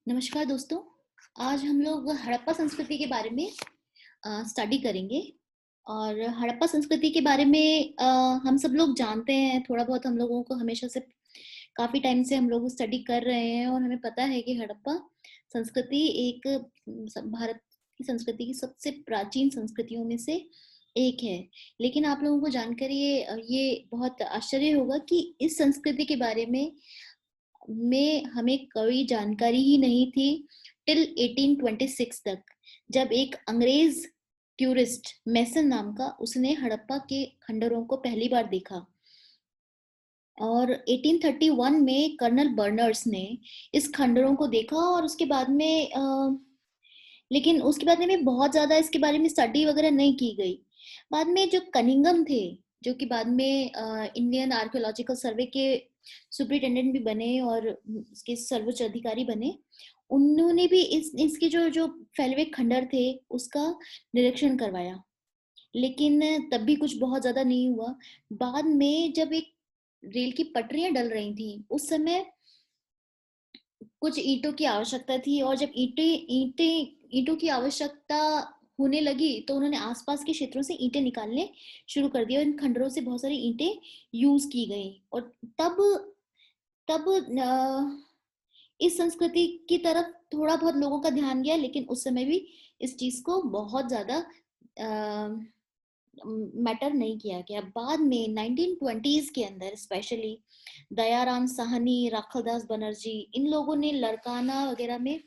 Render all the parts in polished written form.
नमस्कार दोस्तों। आज हम लोग हड़प्पा संस्कृति के बारे में स्टडी करेंगे। और हड़प्पा संस्कृति के बारे में हम सब लोग जानते हैं, थोड़ा बहुत हम लोगों को हमेशा से काफ़ी टाइम से हम लोग स्टडी कर रहे हैं और हमें पता है कि हड़प्पा संस्कृति एक भारत की संस्कृति की सबसे प्राचीन संस्कृतियों में से एक है। लेकिन आप लोगों को जानकर ये बहुत आश्चर्य होगा कि इस संस्कृति के बारे में हमें कोई जानकारी ही नहीं थी टिल 1826 तक, जब एक अंग्रेज टूरिस्ट मेसन नाम का उसने हड़प्पा के खंडरों को पहली बार देखा। और 1831 में कर्नल बर्नर्स ने इस खंडरों को देखा और उसके बाद में लेकिन उसके बाद में बहुत ज़्यादा इसके बारे में स्टडी वगैरह नहीं की गई। बाद में जो कनिंगम थे, जो कि बाद में इंडियन आर्कियोलॉजिकल सर्वे के सुपरिटेंडेंट भी बने और उसके सर्वोच्च अधिकारी बने, उन्होंने भी इसके जो जो फैले हुए खंडर थे उसका निरीक्षण करवाया। लेकिन तब भी कुछ बहुत ज़्यादा नहीं हुआ। बाद में जब एक रेल की पटरियाँ डल रही थी, उस समय कुछ ईंटों की आवश्यकता थी और जब ईंटों की आवश्यकता होने लगी तो उन्होंने आसपास के क्षेत्रों से ईंटें निकालने शुरू कर दिए और इन खंडरों से बहुत सारी ईंटें यूज की गई। और तब तब इस संस्कृति की तरफ थोड़ा बहुत लोगों का ध्यान गया, लेकिन उस समय भी इस चीज को बहुत ज्यादा मैटर नहीं किया गया। बाद में 1920s के अंदर स्पेशली दयाराम साहनी, राखलदास बनर्जी, इन लोगों ने लड़काना वगैरह में,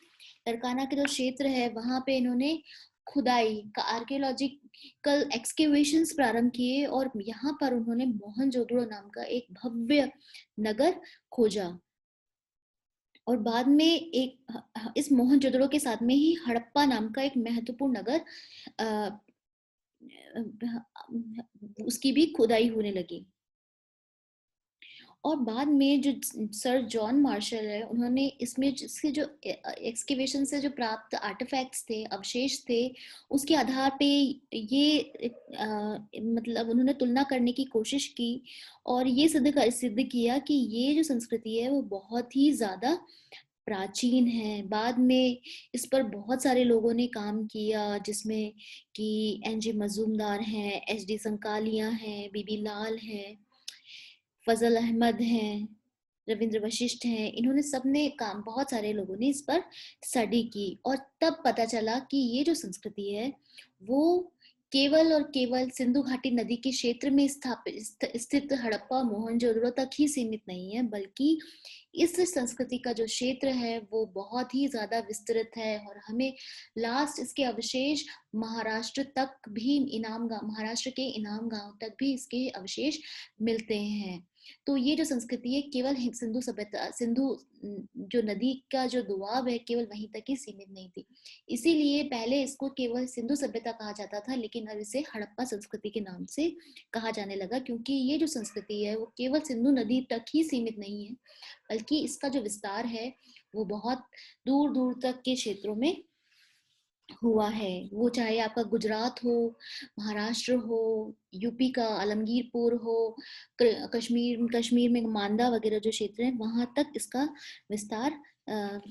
लड़काना के जो क्षेत्र है वहां पे इन्होंने खुदाई का आर्कियोलॉजिकल एक्सकेवेशंस प्रारंभ किए और यहाँ पर उन्होंने मोहनजोदड़ो नाम का एक भव्य नगर खोजा। और बाद में इस मोहनजोदड़ो के साथ में ही हड़प्पा नाम का एक महत्वपूर्ण नगर उसकी भी खुदाई होने लगी। और बाद में जो सर जॉन मार्शल है, उन्होंने इसमें इसके जो एक्सकेवेशन से जो प्राप्त आर्टिफैक्ट्स थे, अवशेष थे, उसके आधार पे ये मतलब उन्होंने तुलना करने की कोशिश की और ये सिद्ध किया कि ये जो संस्कृति है वो बहुत ही ज्यादा प्राचीन है। बाद में इस पर बहुत सारे लोगों ने काम किया, जिसमें कि एनजी मजूमदार हैं, एच डी संकालिया हैं, बीबी लाल हैं, फजल अहमद हैं, रविंद्र वशिष्ठ हैं। इन्होंने सबने काम, बहुत सारे लोगों ने इस पर स्टडी की और तब पता चला कि ये जो संस्कृति है वो केवल और केवल सिंधु घाटी नदी के क्षेत्र में स्थित हड़प्पा मोहनजोदड़ो तक ही सीमित नहीं है, बल्कि इस संस्कृति का जो क्षेत्र है वो बहुत ही ज्यादा विस्तृत है। और हमें लास्ट इसके अवशेष महाराष्ट्र के इनाम गांव तक भी इसके अवशेष मिलते हैं। तो ये जो संस्कृति है केवल सिंधु सभ्यता, सिंधु जो नदी का जो दुआब है केवल वहीं तक ही सीमित नहीं थी। इसीलिए पहले इसको केवल सिंधु सभ्यता कहा जाता था, लेकिन अब इसे हड़प्पा संस्कृति के नाम से कहा जाने लगा, क्योंकि ये जो संस्कृति है वो केवल सिंधु नदी तक ही सीमित नहीं है, बल्कि इसका जो विस्तार है वो बहुत दूर दूर तक के क्षेत्रों में हुआ है। वो चाहे आपका गुजरात हो, महाराष्ट्र हो, यूपी का आलमगीरपुर हो, कश्मीर में मांदा वगैरह जो क्षेत्र है वहां तक इसका विस्तार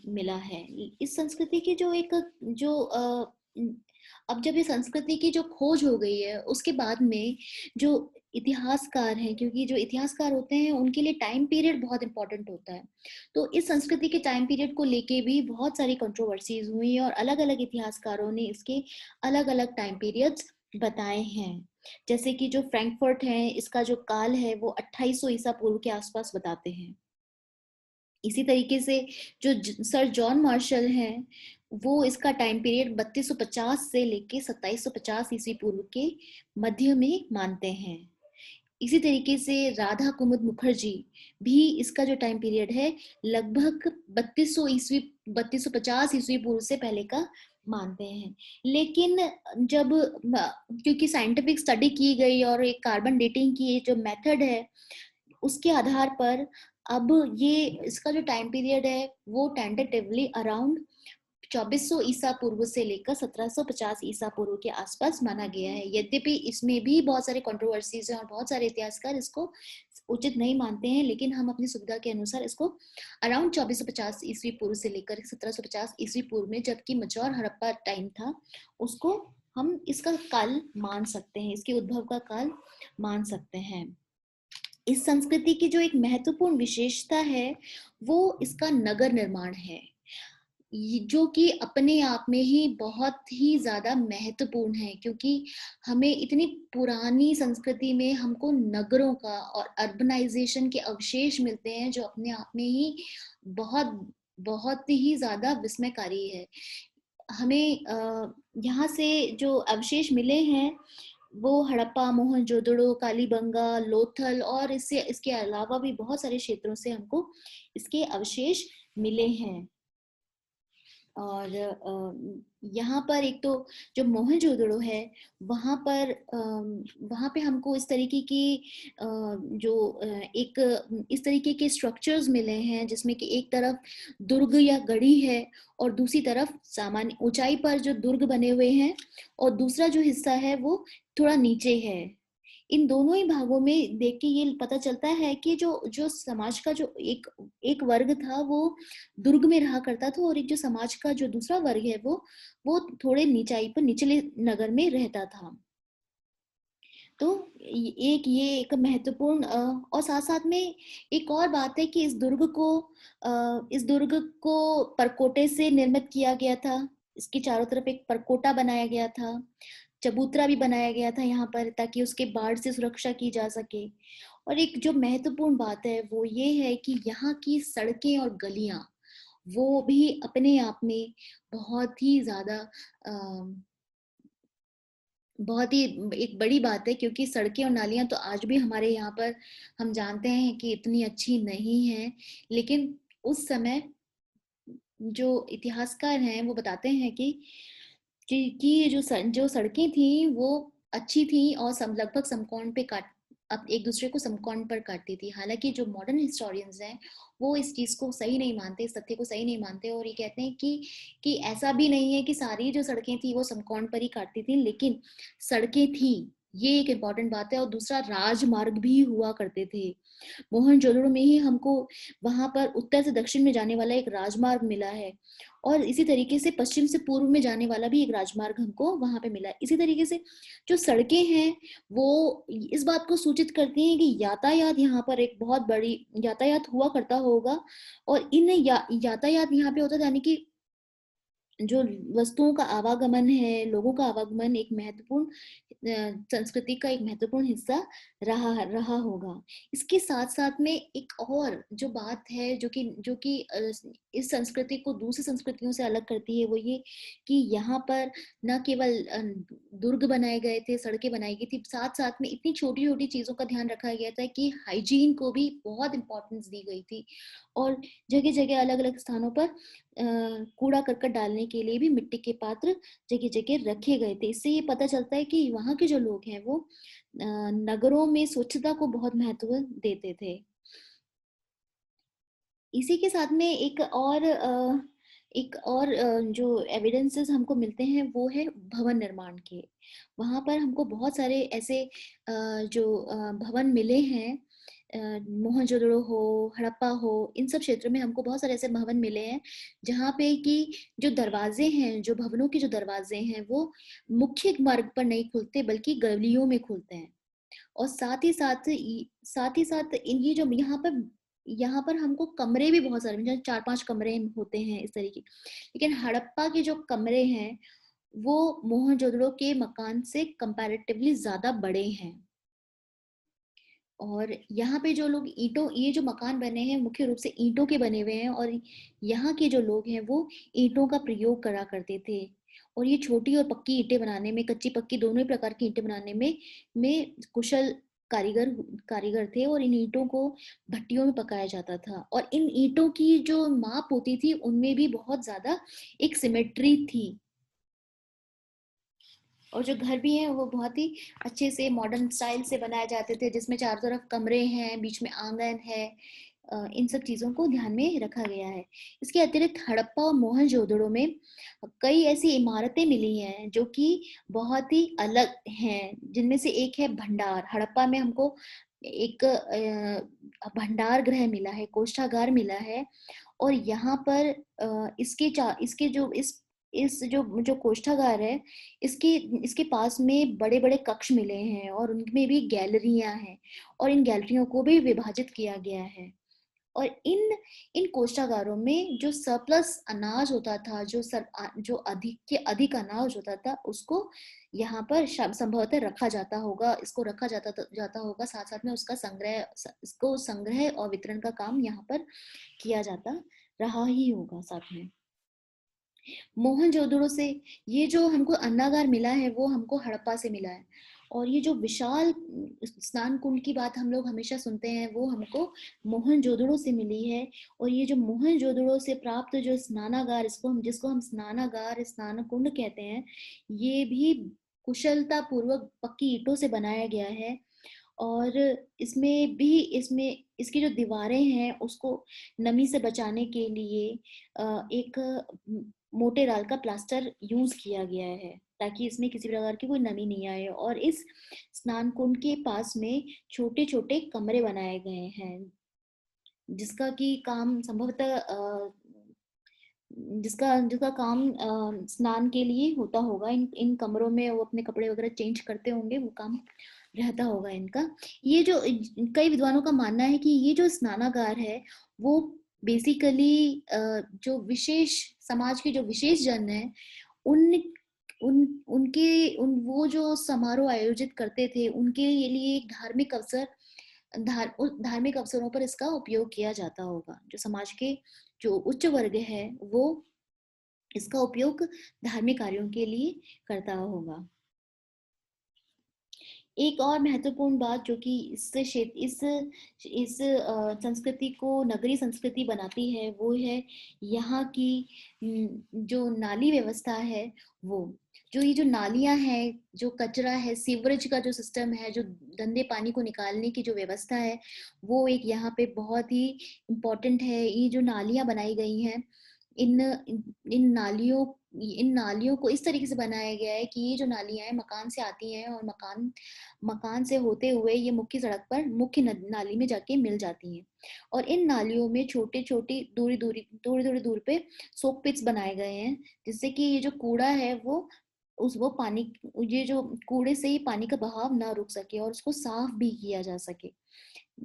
मिला है। इस संस्कृति की जो एक जो अब जब ये संस्कृति की जो खोज हो गई है उसके बाद में जो इतिहासकार हैं, क्योंकि जो इतिहासकार होते हैं उनके लिए टाइम पीरियड बहुत इंपॉर्टेंट होता है, तो इस संस्कृति के टाइम पीरियड को लेके भी बहुत सारी कंट्रोवर्सीज हुई और अलग अलग इतिहासकारों ने इसके अलग अलग टाइम पीरियड्स बताए हैं। जैसे कि जो फ्रैंकफर्ट है, इसका जो काल है वो 2800 ईसा पूर्व के आसपास बताते हैं। इसी तरीके से जो सर जॉन मार्शल हैं, वो इसका टाइम पीरियड 3250 से लेके 2750 ईस्वी पूर्व के मध्य में मानते हैं। इसी तरीके से राधा कुमुद मुखर्जी भी इसका जो टाइम पीरियड है लगभग 3250 ईस्वी पूर्व से पहले का मानते हैं। लेकिन जब क्योंकि साइंटिफिक स्टडी की गई और एक कार्बन डेटिंग की जो मेथड है उसके आधार पर अब ये इसका जो टाइम पीरियड है वो टेंटेटिवली अराउंड 2400 ईसा पूर्व से लेकर 1750 ईसा पूर्व के आसपास माना गया है। यद्यपि इसमें भी बहुत सारे कंट्रोवर्सीज हैं और बहुत सारे इतिहासकार इसको उचित नहीं मानते हैं, लेकिन हम अपनी सुविधा के अनुसार इसको अराउंड 2450 ईस्वी पूर्व से लेकर 1750 ईस्वी पूर्व में, जबकि मजौर हड़प्पा टाइम था, उसको हम इसका काल मान सकते हैं, इसके उद्भव का काल मान सकते हैं। इस संस्कृति की जो एक महत्वपूर्ण विशेषता है वो इसका नगर निर्माण है, जो कि अपने आप में ही बहुत ही ज्यादा महत्वपूर्ण है, क्योंकि हमें इतनी पुरानी संस्कृति में हमको नगरों का और अर्बनाइजेशन के अवशेष मिलते हैं जो अपने आप में ही बहुत बहुत ही ज्यादा विस्मयकारी है। हमें यहाँ से जो अवशेष मिले हैं वो हड़प्पा, मोहनजोदड़ो, कालीबंगा, लोथल और इसके अलावा भी बहुत सारे क्षेत्रों से हमको इसके अवशेष मिले हैं। और यहाँ पर एक तो जो मोहनजोदड़ो है वहाँ पे हमको इस तरीके की एक इस तरीके के स्ट्रक्चर्स मिले हैं जिसमें कि एक तरफ दुर्ग या गढ़ी है और दूसरी तरफ सामान्य ऊंचाई पर जो दुर्ग बने हुए हैं और दूसरा जो हिस्सा है वो थोड़ा नीचे है। इन दोनों ही भागों में देख के ये पता चलता है कि जो जो समाज का जो एक वर्ग था वो दुर्ग में रहा करता था, और एक जो समाज का जो दूसरा वर्ग है वो थोड़े नीचाई पर निचले नगर में रहता था। तो ये एक महत्वपूर्ण और साथ साथ में एक और बात है कि इस दुर्ग को परकोटे से निर्मित किया गया था। इसके चारों तरफ एक परकोटा बनाया गया था, चबूतरा भी बनाया गया था यहाँ पर, ताकि उसके बाढ़ से सुरक्षा की जा सके। और एक जो महत्वपूर्ण बात है वो ये है कि यहाँ की सड़कें और गलियां वो भी अपने आप में बहुत ही ज्यादा बहुत ही एक बड़ी बात है, क्योंकि सड़कें और नालियां तो आज भी हमारे यहाँ पर हम जानते हैं कि इतनी अच्छी नहीं है, लेकिन उस समय जो इतिहासकार हैं वो बताते हैं कि जो सड़कें थी वो अच्छी थी और लगभग समकोण पे काट अब एक दूसरे को समकोण पर काटती थी। हालांकि जो मॉडर्न हिस्टोरियंस हैं वो इस चीज को सही नहीं मानते, इस तथ्य को सही नहीं मानते, और ये कहते हैं कि ऐसा भी नहीं है कि सारी जो सड़कें थी वो समकोण पर ही काटती थी, लेकिन सड़कें थी, ये एक इम्पॉर्टेंट बात है। और दूसरा, राजमार्ग भी हुआ करते थे। मोहनजोदड़ो में ही हमको वहां पर उत्तर से दक्षिण में जाने वाला एक राजमार्ग मिला है, और इसी तरीके से पश्चिम से पूर्व में जाने वाला भी एक राजमार्ग हमको वहां पे मिला है। इसी तरीके से जो सड़कें हैं वो इस बात को सूचित करती हैं कि यातायात यहाँ पर एक बहुत बड़ी यातायात हुआ करता होगा, और इन यातायात यहाँ पे होता था, यानी कि जो वस्तुओं का आवागमन है, लोगों का आवागमन एक महत्वपूर्ण संस्कृति का एक महत्वपूर्ण हिस्सा रहा होगा। इसके साथ साथ में एक और जो बात है जो कि इस संस्कृति को दूसरी संस्कृतियों से अलग करती है वो ये कि यहाँ पर न केवल दुर्ग बनाए गए थे, सड़कें बनाई गई थी, साथ साथ में इतनी छोटी छोटी चीजों का ध्यान रखा गया था कि हाइजीन को भी बहुत इंपॉर्टेंस दी गई थी, और जगह जगह अलग अलग स्थानों पर कूड़ा करकट डालने के लिए भी मिट्टी के पात्र जगह जगह रखे गए थे। इससे ये पता चलता है कि वहाँ के जो लोग हैं वो नगरों में स्वच्छता को बहुत महत्व देते थे। इसी के साथ में एक और जो एविडेंसेस हमको मिलते हैं वो है भवन निर्माण के। वहाँ पर हमको बहुत सारे ऐसे भवन मिले हैं, मोहनजोदड़ो हो, हड़प्पा हो, इन सब क्षेत्रों में हमको बहुत सारे ऐसे भवन मिले हैं जहाँ पे कि जो दरवाजे हैं, जो भवनों के जो दरवाजे हैं वो मुख्य मार्ग पर नहीं खुलते बल्कि गलियों में खुलते हैं। और साथ ही साथ इन ये जो यहाँ पर हमको कमरे भी बहुत सारे, मतलब 4-5 कमरे होते हैं इस तरीके। लेकिन हड़प्पा के जो कमरे हैं वो मोहनजोदड़ो के मकान से कंपैरेटिवली ज्यादा बड़े हैं। और यहाँ पे जो लोग ये जो मकान बने हैं मुख्य रूप से ईंटों के बने हुए हैं, और यहाँ के जो लोग हैं वो ईंटों का प्रयोग करा करते थे। और ये छोटी और पक्की ईंटें बनाने में, कच्ची पक्की दोनों ही प्रकार की ईंटें बनाने में कुशल कारीगर कारीगर थे, और इन ईंटों को भट्टियों में पकाया जाता था। और इन ईंटों की जो माप होती थी उनमें भी बहुत ज्यादा एक सिमेट्री थी। और जो घर भी हैं वो बहुत ही अच्छे से मॉडर्न स्टाइल से बनाए जाते थे, जिसमें चारों तरफ कमरे हैं, बीच में आंगन है। इन सब चीजों को ध्यान में रखा गया है। इसके अतिरिक्त हड़प्पा और मोहनजोदड़ो में कई ऐसी इमारतें मिली हैं जो कि बहुत ही अलग हैं, जिनमें से एक है भंडार। हड़प्पा में हमको एक भंडार गृह मिला है, कोष्ठागार मिला है। और यहाँ पर इसके जो इस जो कोष्ठागार है, इसके इसके पास में बड़े-बड़े कक्ष मिले हैं और उनमें भी गैलरियाँ हैं और इन गैलरियों को भी विभाजित किया गया है। और इन इन कोष्ठागारों में जो सरप्लस अनाज होता था, जो अधिक के अधिक अनाज होता था, उसको यहाँ पर संभवतः रखा जाता होगा, इसको रखा जाता होगा। साथ-साथ में इसको संग्रह और वितरण का काम यहाँ पर किया जाता रहा ही होगा साथ में। मोहनजोदड़ो से ये जो हमको अन्नागार मिला है वो हमको हड़प्पा से मिला है। और ये जो विशाल स्नान कुंड की बात हम लोग हमेशा सुनते हैं, वो हमको मोहनजोदड़ो से मिली है। और ये जो मोहनजोदड़ो से प्राप्त जो स्नानागार, जिसको हम स्नानागार, स्नान कुंड कहते हैं, ये भी कुशलता पूर्वक पक्की ईंटों से बनाया गया है। और इसमें इसकी जो दीवारें हैं उसको नमी से बचाने के लिए एक मोटे राल का प्लास्टर यूज किया गया है, ताकि इसमें किसी प्रकार की कोई नमी नहीं आए। और इस स्नान कुंड के पास में छोटे छोटे कमरे बनाए गए हैं, जिसका की काम संभवतः जिसका जिसका काम स्नान के लिए होता होगा। इन इन कमरों में वो अपने कपड़े वगैरह चेंज करते होंगे, वो काम रहता होगा इनका। ये जो कई विद्वानों का मानना है कि ये जो स्नानागार है वो बेसिकली जो विशेष समाज के जो विशेष जन है, उन उन उनके उन वो जो समारोह आयोजित करते थे, उनके लिए एक धार्मिक अवसरों पर इसका उपयोग किया जाता होगा। जो समाज के जो उच्च वर्ग है वो इसका उपयोग धार्मिक कार्यों के लिए करता होगा। एक और महत्वपूर्ण बात जो कि इस संस्कृति को नगरीय संस्कृति बनाती है, वो है यहाँ की जो नाली व्यवस्था है। वो ये जो नालियाँ हैं, जो कचरा है, सीवरेज का जो सिस्टम है, जो गंदे पानी को निकालने की जो व्यवस्था है, वो एक यहाँ पे बहुत ही इम्पोर्टेंट है। ये जो नालियाँ बनाई गई हैं, इन इन नालियों इन नालियों को इस तरीके से बनाया गया है कि ये जो नालियाँ हैं मकान से आती हैं और मकान से होते हुए ये मुख्य सड़क पर मुख्य नाली में जाके मिल जाती हैं। और इन नालियों में छोटे-छोटे थोड़ी-थोड़ी दूर पे सोक पिट्स बनाए गए हैं, जिससे कि ये जो कूड़ा है वो पानी ये जो कूड़े से ही पानी का बहाव ना रुक सके और उसको साफ भी किया जा सके।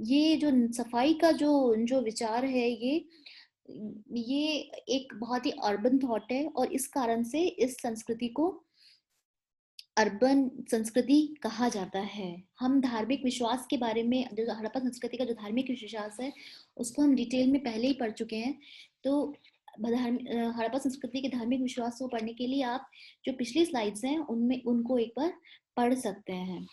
ये जो सफाई का जो विचार है, ये एक बहुत ही अर्बन थॉट है और इस कारण से इस संस्कृति को अर्बन संस्कृति कहा जाता है। हम धार्मिक विश्वास के बारे में, जो हड़प्पा संस्कृति का जो धार्मिक विश्वास है, उसको हम डिटेल में पहले ही पढ़ चुके हैं। तो हड़प्पा संस्कृति के धार्मिक विश्वास को पढ़ने के लिए आप जो पिछली स्लाइड्स हैं उनमें उनको एक बार पढ़ सकते हैं।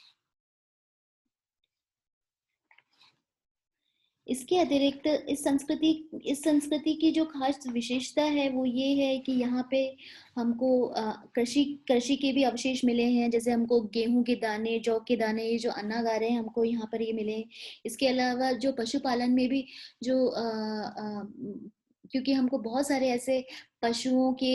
इसके अतिरिक्त इस संस्कृति की जो खास विशेषता है वो ये है कि यहाँ पे हमको कृषि के भी अवशेष मिले हैं। जैसे हमको गेहूं के दाने, जौ के दाने, ये जो अन्नागार हैं हमको यहाँ पर ये मिले। इसके अलावा जो पशुपालन में भी जो क्योंकि हमको बहुत सारे ऐसे पशुओं के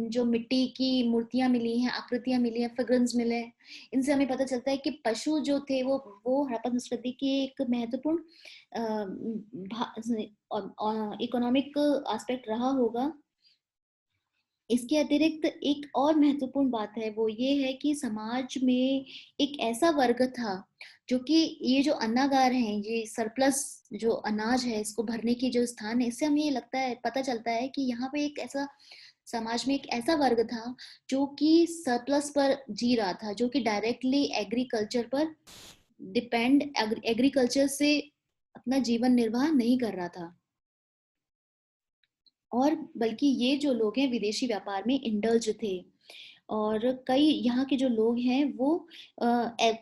जो मिट्टी की मूर्तियां मिली हैं, आकृतियां मिली हैं, फिगर्स मिले हैं, इनसे हमें पता चलता है कि पशु जो थे वो हड़प्पा संस्कृति की एक महत्वपूर्ण इकोनॉमिक एस्पेक्ट रहा होगा। इसके अतिरिक्त एक और महत्वपूर्ण बात है, वो ये है कि समाज में एक ऐसा वर्ग था जो कि ये जो अन्नागार हैं, ये सरप्लस जो अनाज है, इसको भरने की जो स्थान है, इससे हमें ये पता चलता है कि यहाँ पे समाज में एक ऐसा वर्ग था जो कि सरप्लस पर जी रहा था, जो कि डायरेक्टली एग्रीकल्चर पर एग्रीकल्चर से अपना जीवन निर्वाह नहीं कर रहा था, और बल्कि ये जो लोग हैं विदेशी व्यापार में इंडल्ज थे। और कई यहाँ के जो लोग हैं वो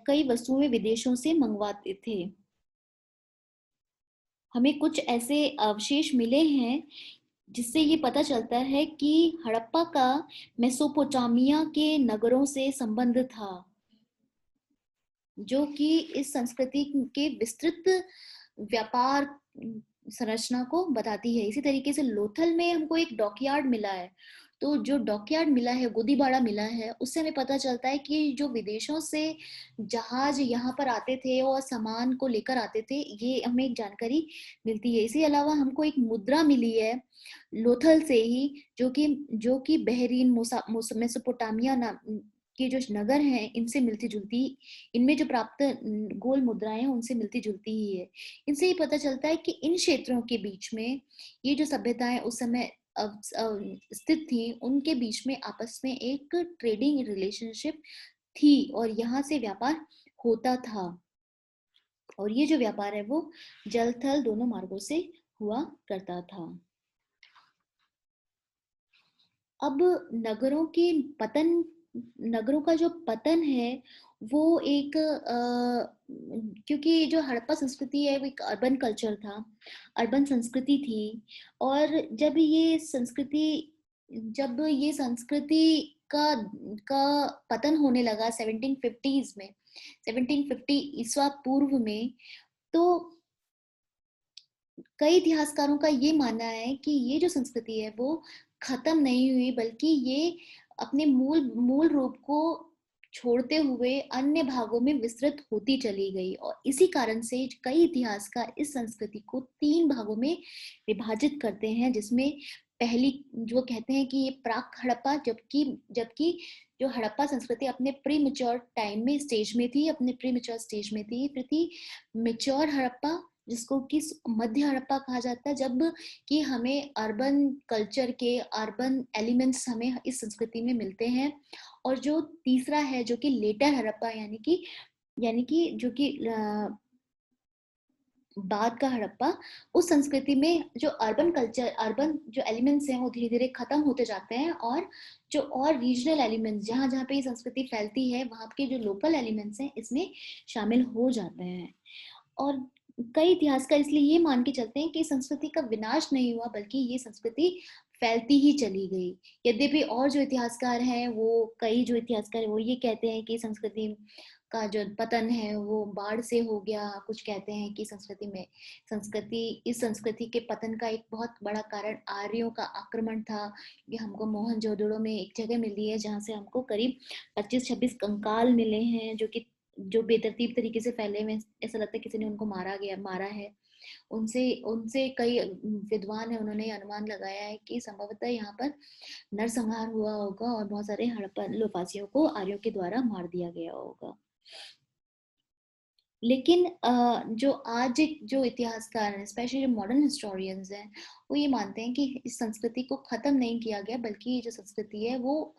कई वस्तुएं विदेशों से मंगवाते थे। हमें कुछ ऐसे अवशेष मिले हैं जिससे ये पता चलता है कि हड़प्पा का मेसोपोटामिया के नगरों से संबंध था, जो कि इस संस्कृति के विस्तृत व्यापार संरचना को बताती है। इसी तरीके से लोथल में हमको एक डॉकयार्ड मिला है, तो जो डॉकयार्ड मिला है, गोदीबाड़ा मिला है, उससे हमें पता चलता है कि जो विदेशों से जहाज यहाँ पर आते थे और सामान को लेकर आते थे, ये हमें एक जानकारी मिलती है। इसके अलावा हमको एक मुद्रा मिली है लोथल से ही, जो कि बहरीन, मेसोपोटामिया नाम के जो नगर हैं, इनसे मिलती जुलती, इनमें जो प्राप्त गोल मुद्राएं हैं उनसे मिलती जुलती ही है। इनसे ये पता चलता है कि इन क्षेत्रों के बीच में ये जो सभ्यताएं उस समय स्थित थी, उनके बीच में आपस में एक ट्रेडिंग रिलेशनशिप थी और यहाँ से व्यापार होता था। और ये जो व्यापार है वो जल थल दोनों मार्गों से हुआ करता था। अब नगरों का जो पतन है वो एक क्योंकि जो हड़प्पा संस्कृति है वो एक अर्बन कल्चर था, अर्बन संस्कृति थी। और जब ये संस्कृति का पतन होने लगा 1750s में, 1750 ईस्वा पूर्व में, तो कई इतिहासकारों का ये मानना है कि ये जो संस्कृति है वो खत्म नहीं हुई, बल्कि ये अपने मूल मूल रूप को छोड़ते हुए अन्य भागों में विस्तृत होती चली गई। और इसी कारण से कई इतिहासकार इस संस्कृति को 3 भागों में विभाजित करते हैं, जिसमें पहली जो कहते हैं कि ये प्राक हड़प्पा, जबकि जबकि जो हड़प्पा संस्कृति अपने प्री मेच्योर टाइम में स्टेज में थी, अपने प्री मेच्योर स्टेज में थी। फिर थी मेच्योर हड़प्पा, जिसको कि मध्य हड़प्पा कहा जाता है, जब कि हमें अर्बन कल्चर के अर्बन एलिमेंट्स हमें इस संस्कृति में मिलते हैं। और जो तीसरा है जो कि लेटर हड़प्पा, यानी कि जो कि बाद का हड़प्पा, उस संस्कृति में जो अर्बन जो एलिमेंट्स हैं वो धीरे धीरे खत्म होते जाते हैं, और जो और रीजनल एलिमेंट्स जहाँ जहाँ पे ये संस्कृति फैलती है वहाँ के जो लोकल एलिमेंट्स हैं इसमें शामिल हो जाते हैं। और कई इतिहासकार इसलिए ये मान के चलते हैं कि संस्कृति का विनाश नहीं हुआ, बल्कि ये संस्कृति फैलती ही चली गई। यद्यपि और जो इतिहासकार हैं वो ये कहते हैं कि संस्कृति का जो पतन है वो बाढ़ से हो गया। कुछ कहते हैं कि इस संस्कृति के पतन का एक बहुत बड़ा कारण आर्यों का आक्रमण था। कि हमको मोहनजोदड़ो में एक जगह मिली है जहाँ से हमको करीब 25-26 कंकाल मिले हैं, जो बेतरतीब तरीके से फैले हुए, ऐसा लगता है किसी ने उनको मारा है। उनसे उनसे कई विद्वान है, उन्होंने अनुमान लगाया है कि संभवतः यहाँ पर नरसंहार हुआ होगा और बहुत सारे हड़प्पा वासियों को आर्यों के द्वारा मार दिया गया होगा। लेकिन जो आज जो इतिहासकार हैं, स्पेशली जो मॉडर्न हिस्टोरियंस हैं, वो ये मानते हैं कि इस संस्कृति को खत्म नहीं किया गया, बल्कि ये जो संस्कृति है वो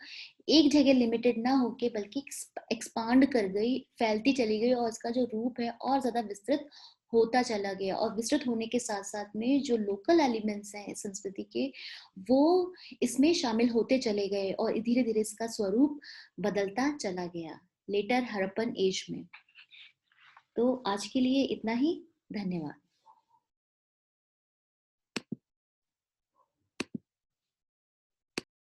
एक जगह लिमिटेड ना होके बल्कि एक्सपांड कर गई, फैलती चली गई, और इसका जो रूप है और ज्यादा विस्तृत होता चला गया। और विस्तृत होने के साथ साथ में जो लोकल एलिमेंट्स हैं इस संस्कृति के, वो इसमें शामिल होते चले गए और धीरे धीरे इसका स्वरूप बदलता चला गया लेटर हड़प्पन एज में। तो आज के लिए इतना ही। धन्यवाद।